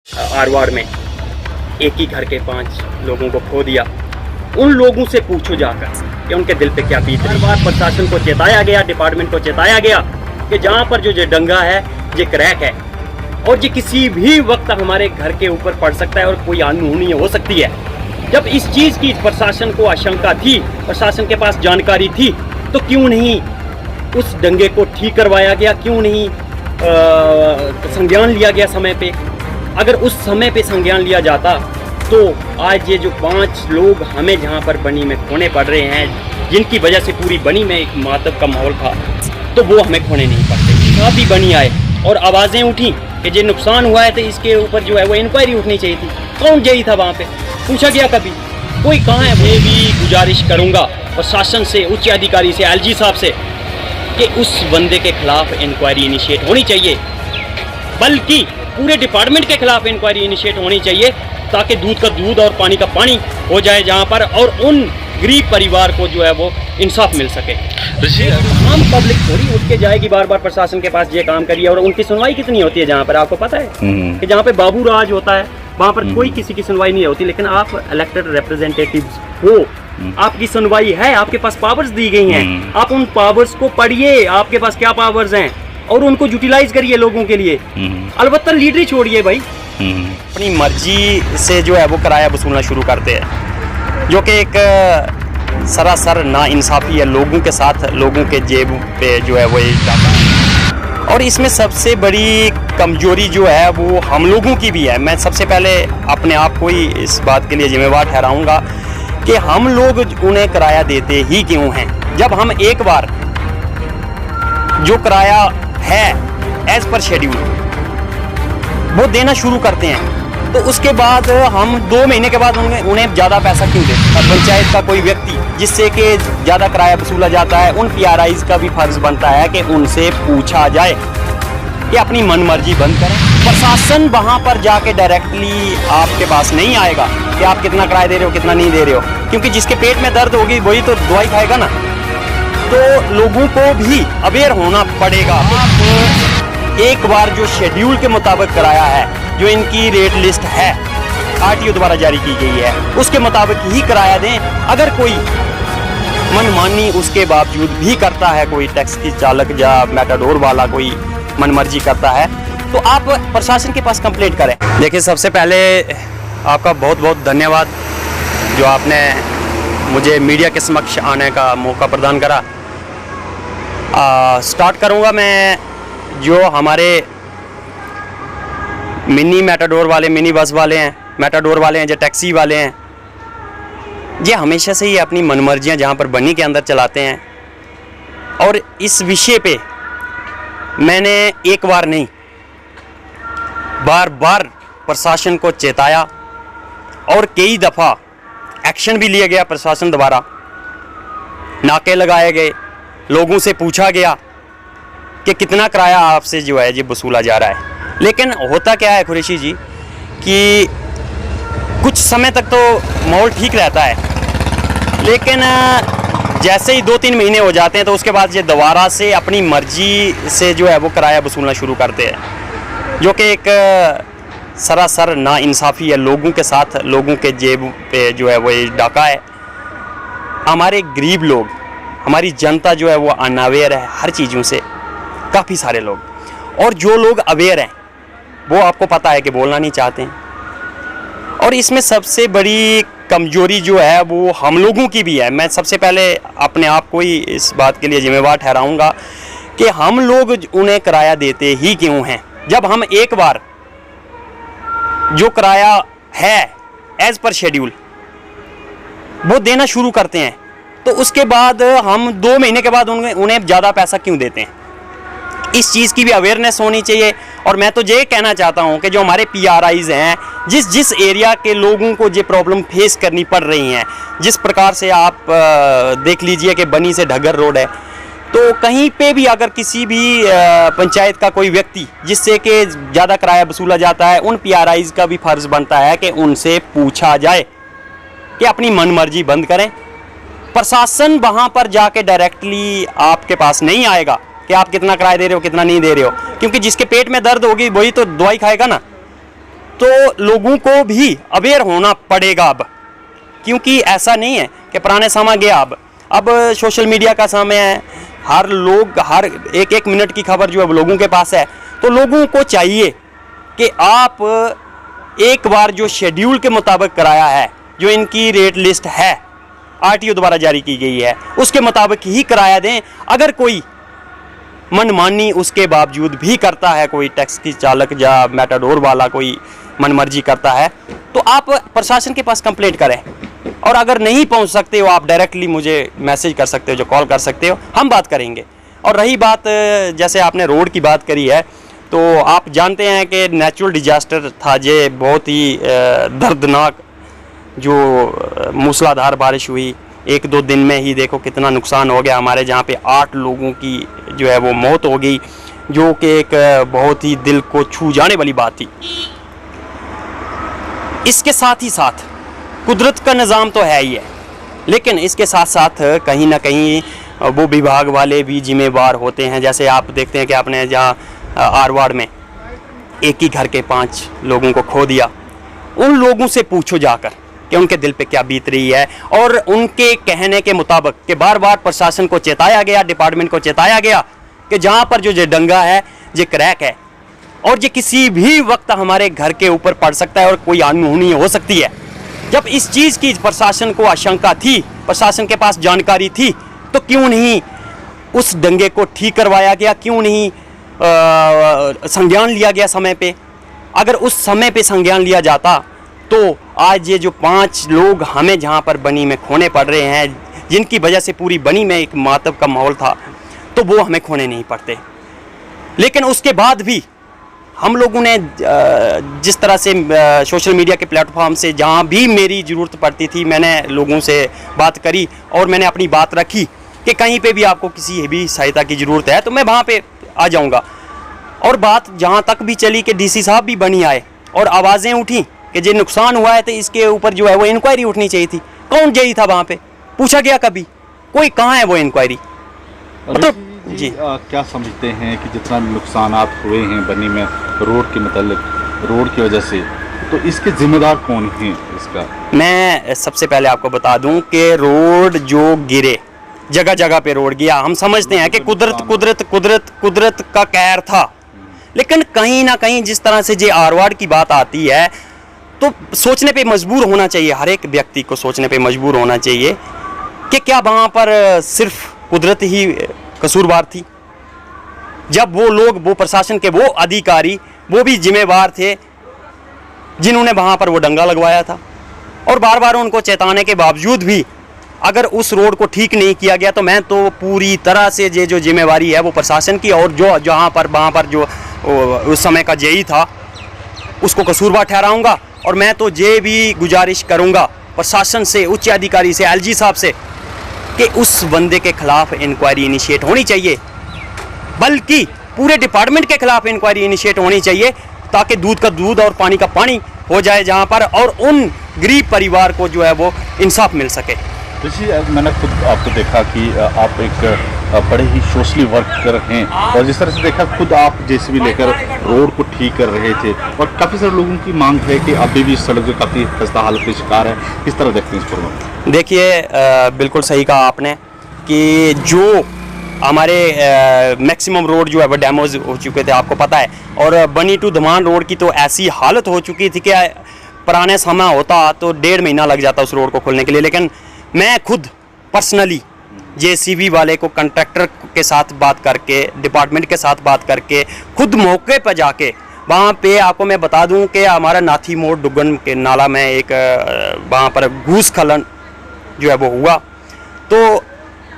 आरवार में एक ही घर के 5 लोगों को खो दिया। उन लोगों से पूछो जाकर कि उनके दिल पे क्या बीत रही। बार प्रशासन को चेताया गया, डिपार्टमेंट को चेताया गया कि जहाँ पर जो डंगा है ये क्रैक है और ये किसी भी वक्त हमारे घर के ऊपर पड़ सकता है और कोई अनहोनी हो सकती है। जब इस चीज़ की प्रशासन को आशंका थी, प्रशासन के पास जानकारी थी, तो क्यों नहीं उस दंगे को ठीक करवाया गया, क्यों नहीं संज्ञान लिया गया समय पे। अगर उस समय पे संज्ञान लिया जाता तो आज ये जो 5 लोग हमें जहाँ पर बनी में खोने पड़ रहे हैं, जिनकी वजह से पूरी बनी में एक मातम का माहौल था, तो वो हमें खोने नहीं पड़ते। साथ ही बनी आए और आवाज़ें उठी कि जो नुकसान हुआ है तो इसके ऊपर जो है वो इंक्वायरी उठनी चाहिए थी। कौन गई था वहाँ पे? पूछा गया कभी? कोई कहाँ है? मैं भी गुजारिश करूँगा प्रशासन से, उच्च अधिकारी से, एलजी साहब से कि उस बंदे के खिलाफ इंक्वायरी इनिशिएट होनी चाहिए, बल्कि पूरे डिपार्टमेंट के खिलाफ इंक्वायरी इनिशिएट होनी चाहिए, ताकि दूध का दूध और पानी का पानी हो जाए जहाँ पर, और उन गरीब परिवार को जो है वो इंसाफ मिल सके। आम पब्लिक थोड़ी उठ के जाएगी बार बार प्रशासन के पास ये काम करिए, और उनकी सुनवाई कितनी होती है जहाँ पर आपको पता है कि जहाँ पे बाबू राज होता है वहाँ पर कोई किसी की सुनवाई नहीं होती। लेकिन आप इलेक्टेड रिप्रेजेंटेटिव्स हो, आपकी सुनवाई है, आपके पास पावर्स दी गई हैं, आप उन पावर्स को पढ़िए, आपके पास क्या पावर्स हैं और उनको यूटिलाइज करिए लोगों के लिए। अलबत्ता लीडरी छोड़िए भाई, अपनी मर्जी से जो है वो किराया वसूलना शुरू करते हैं, जो कि एक सरासर नाइंसाफ़ी है लोगों के साथ, लोगों के जेब पे जो है वो जाता है। और इसमें सबसे बड़ी कमजोरी जो है वो हम लोगों की भी है। मैं सबसे पहले अपने आप को ही इस बात के लिए जिम्मेवार ठहराऊंगा कि हम लोग उन्हें किराया देते ही क्यों हैं। जब हम एक बार जो किराया है एज पर शेड्यूल वो देना शुरू करते हैं, तो उसके बाद हम 2 महीने के बाद उन्हें ज़्यादा पैसा क्यों देते हैं। पंचायत का कोई व्यक्ति जिससे कि ज़्यादा किराया वसूला जाता है, उन PRIs का भी फर्ज बनता है कि उनसे पूछा जाए कि अपनी मनमर्जी बंद करें। प्रशासन वहाँ पर जाके डायरेक्टली आपके पास नहीं आएगा कि आप कितना किराया दे रहे हो, कितना नहीं दे रहे हो, क्योंकि जिसके पेट में दर्द होगी वही तो दवाई खाएगा ना। तो लोगों को भी अवेयर होना पड़ेगा। आप एक बार जो शेड्यूल के मुताबिक किराया है, जो इनकी रेट लिस्ट है RTO द्वारा जारी की गई है, उसके मुताबिक ही किराया दें। अगर कोई मनमानी उसके बावजूद भी करता है, कोई टैक्सी चालक या मेटाडोर वाला कोई मनमर्जी करता है, तो आप प्रशासन के पास कंप्लेंट करें। देखिए, सबसे पहले आपका बहुत बहुत धन्यवाद जो आपने मुझे मीडिया के समक्ष आने का मौका प्रदान करा। स्टार्ट करूँगा मैं जो हमारे मिनी मेटाडोर वाले, मिनी बस वाले हैं, मेटाडोर वाले हैं, जो टैक्सी वाले हैं, ये हमेशा से ही अपनी मनमर्जियाँ जहाँ पर बनी के अंदर चलाते हैं। और इस विषय पे मैंने एक बार नहीं, बार बार प्रशासन को चेताया और कई दफ़ा एक्शन भी लिया गया प्रशासन द्वारा। नाके लगाए गए, लोगों से पूछा गया कि कितना किराया आपसे जो है ये वसूला जा रहा है। लेकिन होता क्या है कुरैशी जी कि कुछ समय तक तो माहौल ठीक रहता है, लेकिन जैसे ही 2-3 महीने हो जाते हैं तो उसके बाद ये दोबारा से अपनी मर्जी से जो है वो किराया वसूलना शुरू करते हैं, जो कि एक सरासर नाइंसाफ़ी है लोगों के साथ, लोगों के जेब पे जो है वो डाका है। हमारे गरीब लोग, हमारी जनता जो है वो अनअवेयर है हर चीज़ों से, काफ़ी सारे लोग, और जो लोग अवेयर हैं वो आपको पता है कि बोलना नहीं चाहते हैं। और इसमें सबसे बड़ी कमजोरी जो है वो हम लोगों की भी है। मैं सबसे पहले अपने आप को ही इस बात के लिए जिम्मेवार ठहराऊंगा कि हम लोग उन्हें किराया देते ही क्यों हैं। जब हम एक बार जो किराया है एज पर शेड्यूल वो देना शुरू करते हैं, तो उसके बाद हम 2 महीने के बाद उन्हें ज़्यादा पैसा क्यों देते हैं। इस चीज़ की भी अवेयरनेस होनी चाहिए। और मैं तो ये कहना चाहता हूँ कि जो हमारे PRIs हैं, जिस एरिया के लोगों को ये प्रॉब्लम फेस करनी पड़ रही हैं, जिस प्रकार से आप देख लीजिए कि बनी से ढगर रोड है, तो कहीं पे भी अगर किसी भी पंचायत का कोई व्यक्ति जिससे कि ज़्यादा किराया वसूला जाता है, उन PRIs का भी फर्ज बनता है कि उनसे पूछा जाए कि अपनी मनमर्जी बंद करें। प्रशासन वहाँ पर जाके डायरेक्टली आपके पास नहीं आएगा कि आप कितना किराया दे रहे हो, कितना नहीं दे रहे हो, क्योंकि जिसके पेट में दर्द होगी वही तो दवाई खाएगा ना। तो लोगों को भी अवेयर होना पड़ेगा अब, क्योंकि ऐसा नहीं है कि पुराने समय गया। अब सोशल मीडिया का समय है, हर एक एक मिनट की खबर जो है लोगों के पास है। तो लोगों को चाहिए कि आप एक बार जो शेड्यूल के मुताबिक कराया है, जो इनकी रेट लिस्ट है आरटीओ द्वारा जारी की गई है, उसके मुताबिक ही किराया दें। अगर कोई मनमानी उसके बावजूद भी करता है, कोई टैक्सी चालक या मेटाडोर वाला कोई मनमर्जी करता है, तो आप प्रशासन के पास कंप्लेंट करें। और अगर नहीं पहुंच सकते हो, आप डायरेक्टली मुझे मैसेज कर सकते हो, जो कॉल कर सकते हो, हम बात करेंगे। और रही बात, जैसे आपने रोड की बात करी है, तो आप जानते हैं कि नेचुरल डिजास्टर था, ये बहुत ही दर्दनाक जो मूसलाधार बारिश हुई, 1-2 दिन में ही देखो कितना नुकसान हो गया हमारे, जहाँ पे 8 लोगों की जो है वो मौत हो गई, जो कि एक बहुत ही दिल को छू जाने वाली बात थी। इसके साथ ही साथ कुदरत का निज़ाम तो है ही है, लेकिन इसके साथ साथ कहीं ना कहीं वो विभाग वाले भी जिम्मेवार होते हैं। जैसे आप देखते हैं कि आपने जहाँ आरवाड़ में एक ही घर के 5 लोगों को खो दिया, उन लोगों से पूछो जाकर कि उनके दिल पे क्या बीत रही है। और उनके कहने के मुताबिक कि बार बार प्रशासन को चेताया गया, डिपार्टमेंट को चेताया गया कि जहाँ पर जो डंगा है, ये क्रैक है और ये किसी भी वक्त हमारे घर के ऊपर पड़ सकता है और कोई अनहोनी हो सकती है। जब इस चीज़ की प्रशासन को आशंका थी, प्रशासन के पास जानकारी थी, तो क्यों नहीं उस दंगे को ठीक करवाया गया, क्यों नहीं संज्ञान लिया गया समय पे। अगर उस समय पे संज्ञान लिया जाता तो आज ये जो 5 लोग हमें जहाँ पर बनी में खोने पड़ रहे हैं, जिनकी वजह से पूरी बनी में एक मातम का माहौल था, तो वो हमें खोने नहीं पड़ते। लेकिन उसके बाद भी हम लोगों ने जिस तरह से सोशल मीडिया के प्लेटफॉर्म से जहाँ भी मेरी ज़रूरत पड़ती थी, मैंने लोगों से बात करी और मैंने अपनी बात रखी कि कहीं पे भी आपको किसी भी सहायता की ज़रूरत है तो मैं वहाँ पे आ जाऊँगा। और बात जहाँ तक भी चली कि डीसी साहब भी बनी आए और आवाज़ें उठी कि जो नुकसान हुआ है तो इसके ऊपर जो है वो इंक्वायरी उठनी चाहिए थी। कौन गई था वहाँ पे? पूछा गया कभी? कोई कहाँ है वो इंक्वायरी? तो जी क्या समझते हैं कि जितना नुकसान हुए हैं बनी में रोड के मतलब रोड की वजह से, तो इसके जिम्मेदार कौन हैं इसका? मैं सबसे पहले आपको बता दूं कि रोड जो गिरे, जगह जगह पे रोड गया, हम समझते हैं कि कुदरत का कहर था। लेकिन कहीं ना कहीं जिस तरह से जे आरवाड़ की बात आती है तो सोचने पे मजबूर होना चाहिए, हर एक व्यक्ति को सोचने पे मजबूर होना चाहिए कि क्या वहाँ पर सिर्फ कुदरत ही कसूरवार थी? जब वो लोग, वो प्रशासन के वो अधिकारी, वो भी जिम्मेवार थे जिन्होंने वहाँ पर वो दंगा लगवाया था, और बार बार उनको चेताने के बावजूद भी अगर उस रोड को ठीक नहीं किया गया तो मैं तो पूरी तरह से ये जो जिम्मेवारी है वो प्रशासन की, और जो जहाँ पर वहाँ पर जो उस समय का जेई था उसको कसूरवार ठहराऊंगा। और मैं तो ये भी गुजारिश करूँगा प्रशासन से, उच्च अधिकारी से, एलजी साहब से, कि उस बंदे के खिलाफ इंक्वायरी इनिशिएट होनी चाहिए, बल्कि पूरे डिपार्टमेंट के खिलाफ इंक्वायरी इनिशिएट होनी चाहिए, ताकि दूध का दूध और पानी का पानी हो जाए जहाँ पर, और उन गरीब परिवार को जो है वो इंसाफ मिल सके। जी, मैंने खुद आपको देखा कि आप एक बड़े ही सोशली वर्कर हैं, और जिस तरह से देखा खुद आप जेसीबी लेकर रोड को ठीक कर रहे थे, और काफ़ी सारे लोगों की मांग है कि अभी भी सड़क जो काफ़ी खस्ता हालत का शिकार है। किस तरह देखते हैं इस पर? देखिए, बिल्कुल सही कहा आपने कि जो हमारे मैक्सिमम रोड जो है वो डैमेज हो चुके थे, आपको पता है। और बनी टू धमान रोड की तो ऐसी हालत हो चुकी थी कि पुराने समय होता तो 1.5 महीना लग जाता उस रोड को खोलने के लिए। लेकिन मैं खुद पर्सनली जेसीबी वाले को, कंट्रैक्टर के साथ बात करके, डिपार्टमेंट के साथ बात करके, खुद मौके पर जाके वहाँ पे आपको मैं बता दूं कि हमारा नाथी मोड़ डुगन के नाला में एक वहाँ पर भूस्खलन जो है वो हुआ, तो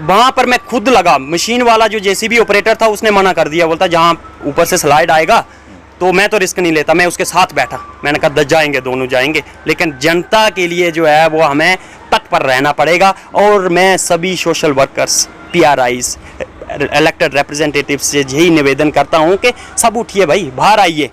वहाँ पर मैं खुद लगा। मशीन वाला जो जेसीबी ऑपरेटर था उसने मना कर दिया, बोलता जहाँ ऊपर से स्लाइड आएगा तो मैं तो रिस्क नहीं लेता। मैं उसके साथ बैठा, मैंने कहा जाएंगे, दोनों जाएंगे, लेकिन जनता के लिए जो है वो हमें तट पर रहना पड़ेगा। और मैं सभी social workers, PRIs, elected representative से यही निवेदन करता हूँ कि सब उठिए भाई, बाहर आइए,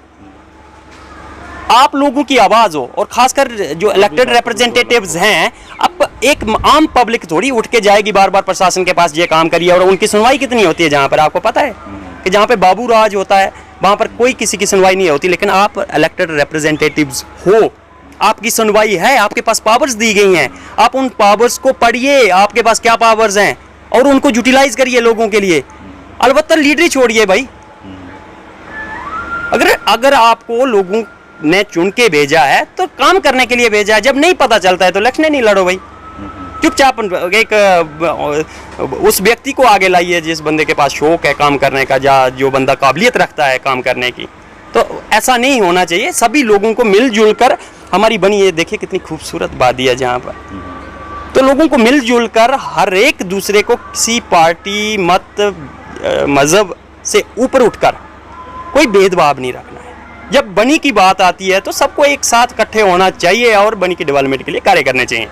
आप लोगों की आवाज़ हो। और खासकर जो इलेक्टेड रिप्रेजेंटेटिव्स हैं, अब एक आम पब्लिक थोड़ी उठ के जाएगी बार बार प्रशासन के पास ये काम करिए। और उनकी सुनवाई कितनी होती है जहाँ पर, आपको पता है कि जहाँ पे बाबू राज होता है, वहाँ पर कोई किसी की सुनवाई नहीं होती। लेकिन आप इलेक्टेड रिप्रेजेंटेटिव्स हो, आपकी सुनवाई है, आपके पास पावर्स दी गई हैं, आप उन पावर्स को पढ़िए, आपके पास क्या पावर्स हैं और उनको यूटिलाइज करिए लोगों के लिए। अलबत्ता लीडरी छोड़िए भाई। अगर आपको लोगों ने चुन के भेजा है तो काम करने के लिए भेजा है। जब नहीं पता चलता है तो इलेक्शन नहीं लड़ो भाई, चुपचाप एक उस व्यक्ति को आगे लाइए जिस बंदे के पास शौक है काम करने का, या जो बंदा काबिलियत रखता है काम करने की। तो ऐसा नहीं होना चाहिए। सभी लोगों को मिलजुल कर हमारी बनी, ये देखिए कितनी खूबसूरत वादी है जहाँ पर, तो लोगों को मिलजुल कर हर एक दूसरे को किसी पार्टी मत मजहब से ऊपर उठकर कोई भेदभाव नहीं रखना है। जब बनी की बात आती है तो सबको एक साथ इकट्ठे होना चाहिए और बनी की डेवलपमेंट के लिए कार्य करने चाहिए।